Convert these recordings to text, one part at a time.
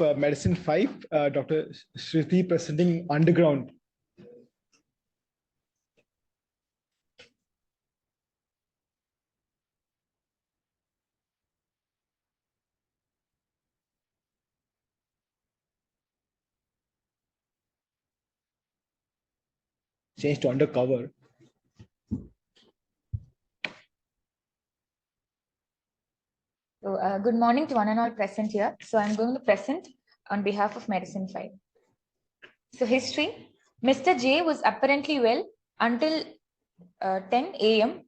Medicine 5, Dr. Shriti presenting underground. Change to undercover. So, good morning to one and all present here. So, I'm going to present on behalf of Medicine 5. So, history. Mr. J was apparently well until 10 a.m.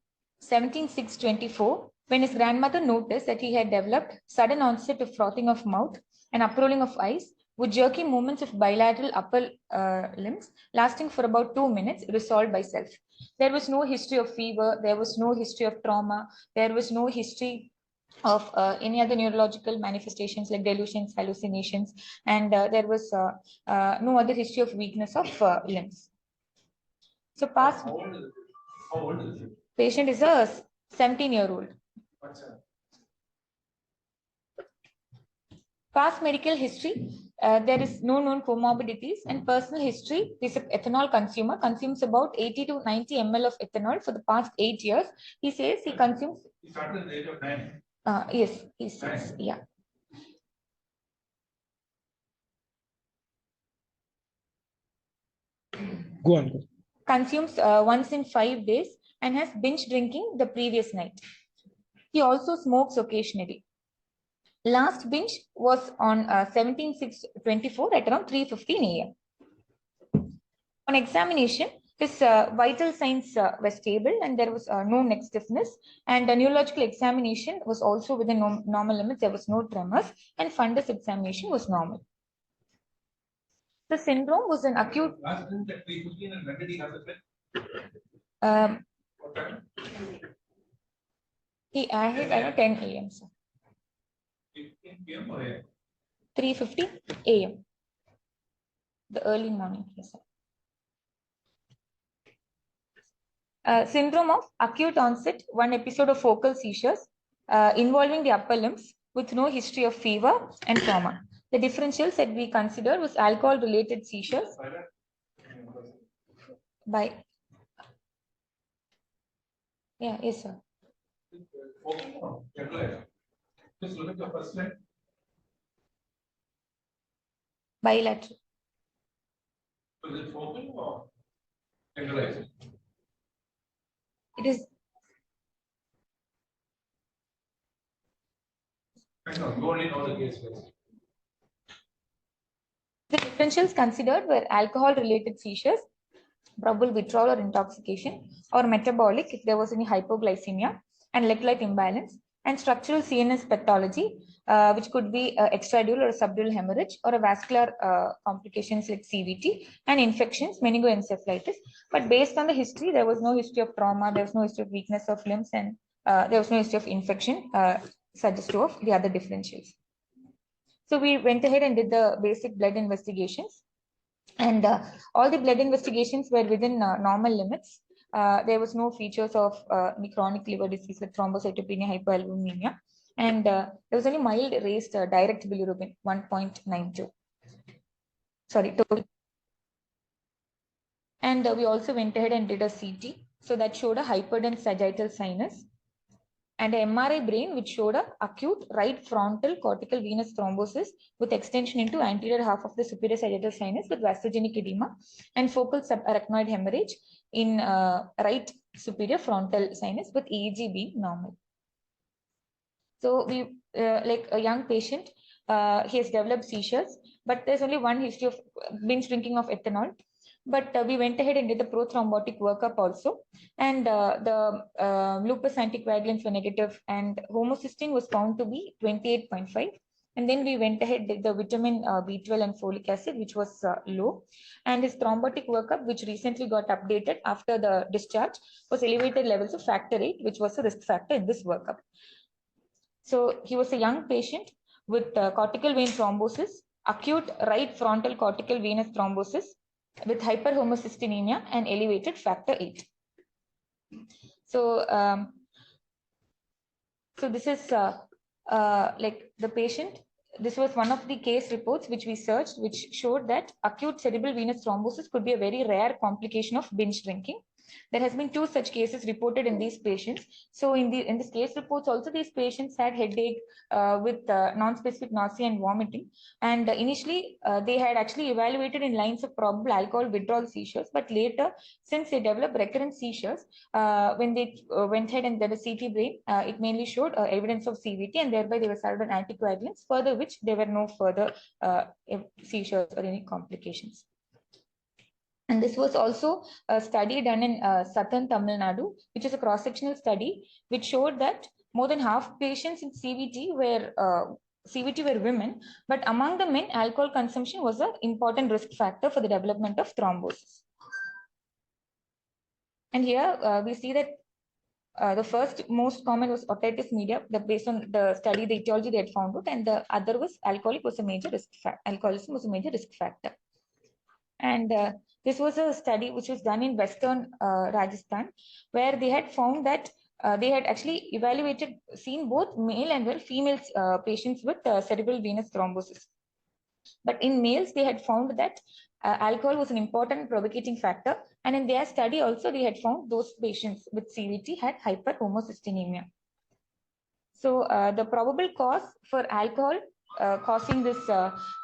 17/6/24 when his grandmother noticed that he had developed sudden onset of frothing of mouth and uprolling of eyes with jerky movements of bilateral upper limbs lasting for about 2 minutes, resolved by self. There was no history of fever, there was no history of trauma, there was no history of any other neurological manifestations like delusions, hallucinations, and there was no other history of weakness of limbs. So, past How old is it? patient is a 17-year-old. Past medical history, there is no known comorbidities, and personal history. This ethanol consumer consumes about 80 to 90 ml of ethanol for the past 8 years. He says he consumes. He started at the age of 9. Yes, he says, yeah. Go on. Consumes once in 5 days and has binge drinking the previous night. He also smokes occasionally. Last binge was on 17/6/24 at around 3:15 a.m. On examination, his vital signs were stable and there was no neck stiffness, and the neurological examination was also within normal limits. There was no tremors, and fundus examination was normal. The syndrome was an acute. Last binge at 3:15, and when did he have the pill? What time? He had around 10 a.m. sir. 15 p.m. or a.m.? 3:15 a.m. The early morning, yes, sir. Syndrome of acute onset, one episode of focal seizures involving the upper limbs with no history of fever and trauma. The differentials that we considered was alcohol-related seizures by. Yeah, yes, sir. Just look at the first line. Bilateral. So is it focal or generalized? It is. No, you only know the case first. The differentials considered were alcohol-related seizures, probable withdrawal or intoxication, or metabolic if there was any hypoglycemia and electrolyte imbalance, and structural CNS pathology, which could be extradural or subdural hemorrhage, or a vascular complications like CVT, and infections, meningoencephalitis. But based on the history, there was no history of trauma, there was no history of weakness of limbs, and there was no history of infection, suggestive of the other differentials. So we went ahead and did the basic blood investigations, and all the blood investigations were within normal limits. There was no features of any chronic liver disease like thrombocytopenia, hypoalbuminemia, and there was only mild raised direct bilirubin 1.92. Sorry, total. And we also went ahead and did a CT, so that showed a hyperdense sagittal sinus, and an MRI brain which showed a acute right frontal cortical venous thrombosis with extension into anterior half of the superior sagittal sinus with vasogenic edema and focal subarachnoid hemorrhage in right superior frontal sinus with EEG being normal. So we, like a young patient, he has developed seizures, but there's only one history of binge drinking of ethanol. But we went ahead and did the prothrombotic workup also, and the lupus anticoagulants were negative, and homocysteine was found to be 28.5. And then we went ahead did the vitamin B12 and folic acid, which was low, and his thrombotic workup, which recently got updated after the discharge, was elevated levels of factor 8, which was a risk factor in this workup. So he was a young patient with cortical vein thrombosis, acute right frontal cortical venous thrombosis, with hyperhomocysteinemia and elevated factor 8. So, so this is like the patient. this was one of the case reports which we searched, which showed that acute cerebral venous thrombosis could be a very rare complication of binge drinking. There has been 2 such cases reported in these patients. So in this case reports also, these patients had headache with non-specific nausea and vomiting. And initially they had actually evaluated in lines of probable alcohol withdrawal seizures, but later, since they developed recurrent seizures, when they went ahead and did a CT brain, it mainly showed evidence of CVT, and thereby they were started on anticoagulants, further which there were no further seizures or any complications. And this was also a study done in southern Tamil Nadu, which is a cross-sectional study, which showed that more than half patients in CVT were women, but among the men, alcohol consumption was an important risk factor for the development of thrombosis. And here we see that the first most common was otitis media, based on the study, the etiology they had found out, and the other was alcoholism was a major risk factor. And this was a study which was done in Western Rajasthan, where they had found that they had actually seen both male and female patients with cerebral venous thrombosis. But in males, they had found that alcohol was an important provocating factor. And in their study also, they had found those patients with CVT had hyperhomocystinemia. So the probable cause for alcohol causing this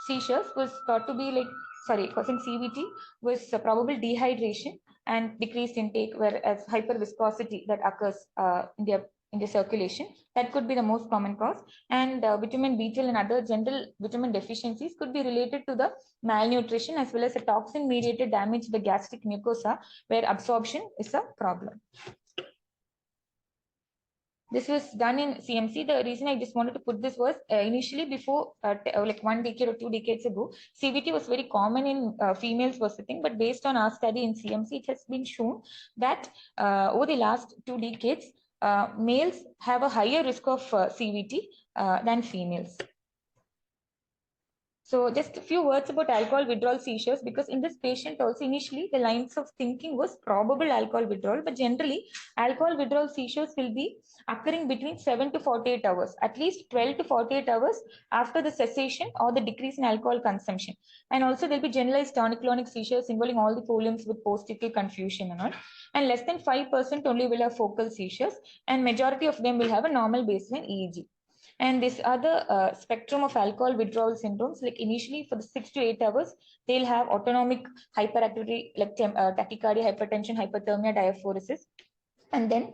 seizures was thought to be causing CVT was probable dehydration and decreased intake, whereas hyperviscosity that occurs in the circulation, that could be the most common cause. And vitamin B12 and other general vitamin deficiencies could be related to the malnutrition, as well as a toxin mediated damage to the gastric mucosa, where absorption is a problem. This was done in CMC. The reason I just wanted to put this was initially before like 1 decade or 2 decades ago, CVT was very common in females was the thing, but based on our study in CMC, it has been shown that over the last 2 decades, males have a higher risk of CVT than females. So just a few words about alcohol withdrawal seizures, because in this patient also initially the lines of thinking was probable alcohol withdrawal, but generally alcohol withdrawal seizures will be occurring between 7 to 48 hours, at least 12 to 48 hours after the cessation or the decrease in alcohol consumption. And also there'll be generalized tonic-clonic seizures involving all the volumes with post-ictal confusion and all. And less than 5% only will have focal seizures, and majority of them will have a normal baseline EEG. And this other spectrum of alcohol withdrawal syndromes, like initially for the 6 to 8 hours, they'll have autonomic hyperactivity, like tachycardia, hypertension, hyperthermia, diaphoresis. And then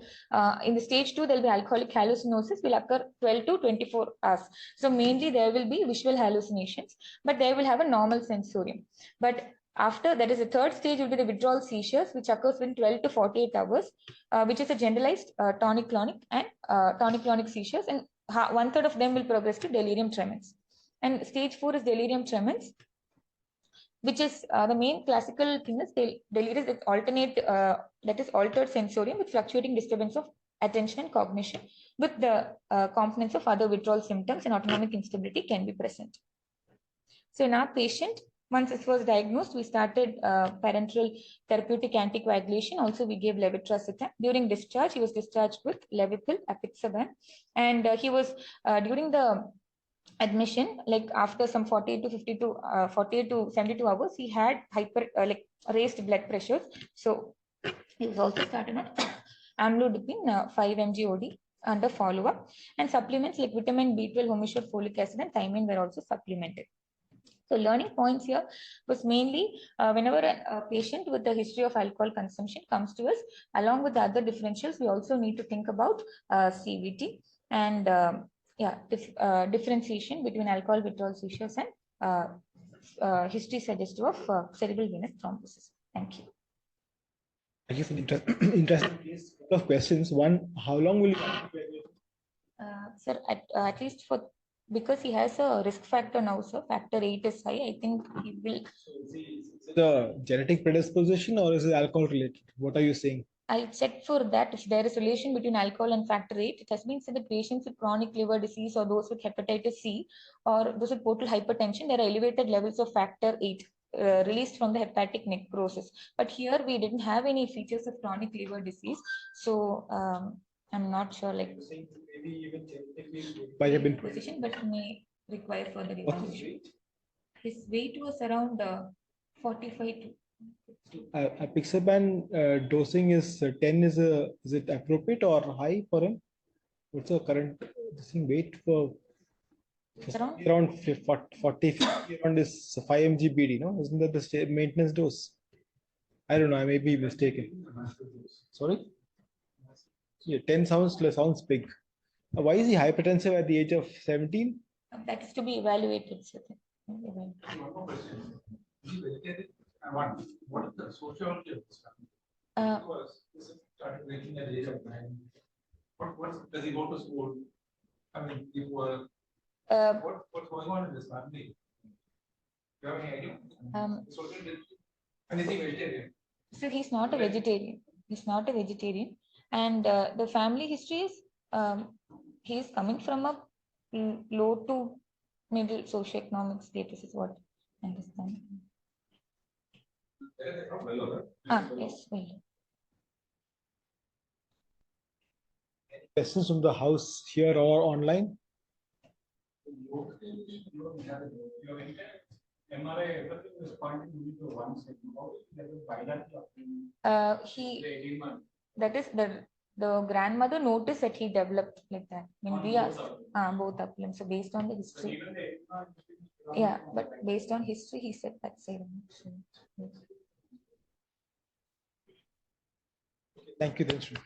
in the stage 2, there'll be alcoholic hallucinosis, will occur 12 to 24 hours. So mainly there will be visual hallucinations, but they will have a normal sensorium. But after that is the third stage will be the withdrawal seizures, which occurs within 12 to 48 hours, which is a generalized tonic-clonic and tonic-clonic seizures. And 1/3 of them will progress to delirium tremens. And stage 4 is delirium tremens, which is the main classical thing is delirium is alternate, that is altered sensorium with fluctuating disturbance of attention and cognition, with the components of other withdrawal symptoms and autonomic instability can be present. So in our patient, once this was diagnosed, we started parenteral therapeutic anticoagulation. Also, we gave levetiracetam. During discharge, he was discharged with Levipil, apixaban. And he was, during the admission, like after some 48 to 72 hours, he had raised blood pressures. So he was also started on amlodipine 5 mg OD under follow-up. And supplements like vitamin B12, homosure, folic acid, and thiamine were also supplemented. So learning points here was mainly whenever a patient with a history of alcohol consumption comes to us, along with the other differentials, we also need to think about CVT and differentiation between alcohol withdrawal seizures and history suggestive of cerebral venous thrombosis. Thank you. Thank you for the interesting case. Couple of questions. One, how long will you sir, at least for, because he has a risk factor now, sir, factor 8 is high, I think he will. So is it a genetic predisposition or is it alcohol related? What are you saying? I'll check for that if there is a relation between alcohol and factor 8. It has been said that patients with chronic liver disease or those with hepatitis C or those with portal hypertension, there are elevated levels of factor 8 released from the hepatic necrosis. But here we didn't have any features of chronic liver disease. So I'm not sure, like maybe even genetically might have been position, but required for the What's his evaluation. weight? His weight was around 45 to Apixaban dosing is 10 is it appropriate or high for him? What's the current weight for around 40 50 around is 5 mg BD, no? Isn't that the maintenance dose? I don't know, I may be mistaken. Sorry? Yeah, 10 sounds big. Why is he hypertensive at the age of 17? that is to be evaluated. One more question. Is he vegetarian? And what is the sociology of this family? Because this started drinking at the age of 9. Does he go to school? I mean, what's going on in this family? Do you have any idea? And is he vegetarian? So he's not a vegetarian. He's not a vegetarian, and the family history is he is coming from a low to middle socioeconomic status, is what I understand. Yes, well. Questions from the house here or online? He that is the grandmother noticed that he developed like that when we asked both uplands. So based on the history, yeah, but based on history, he said that's it. Thank you, Dhanashree.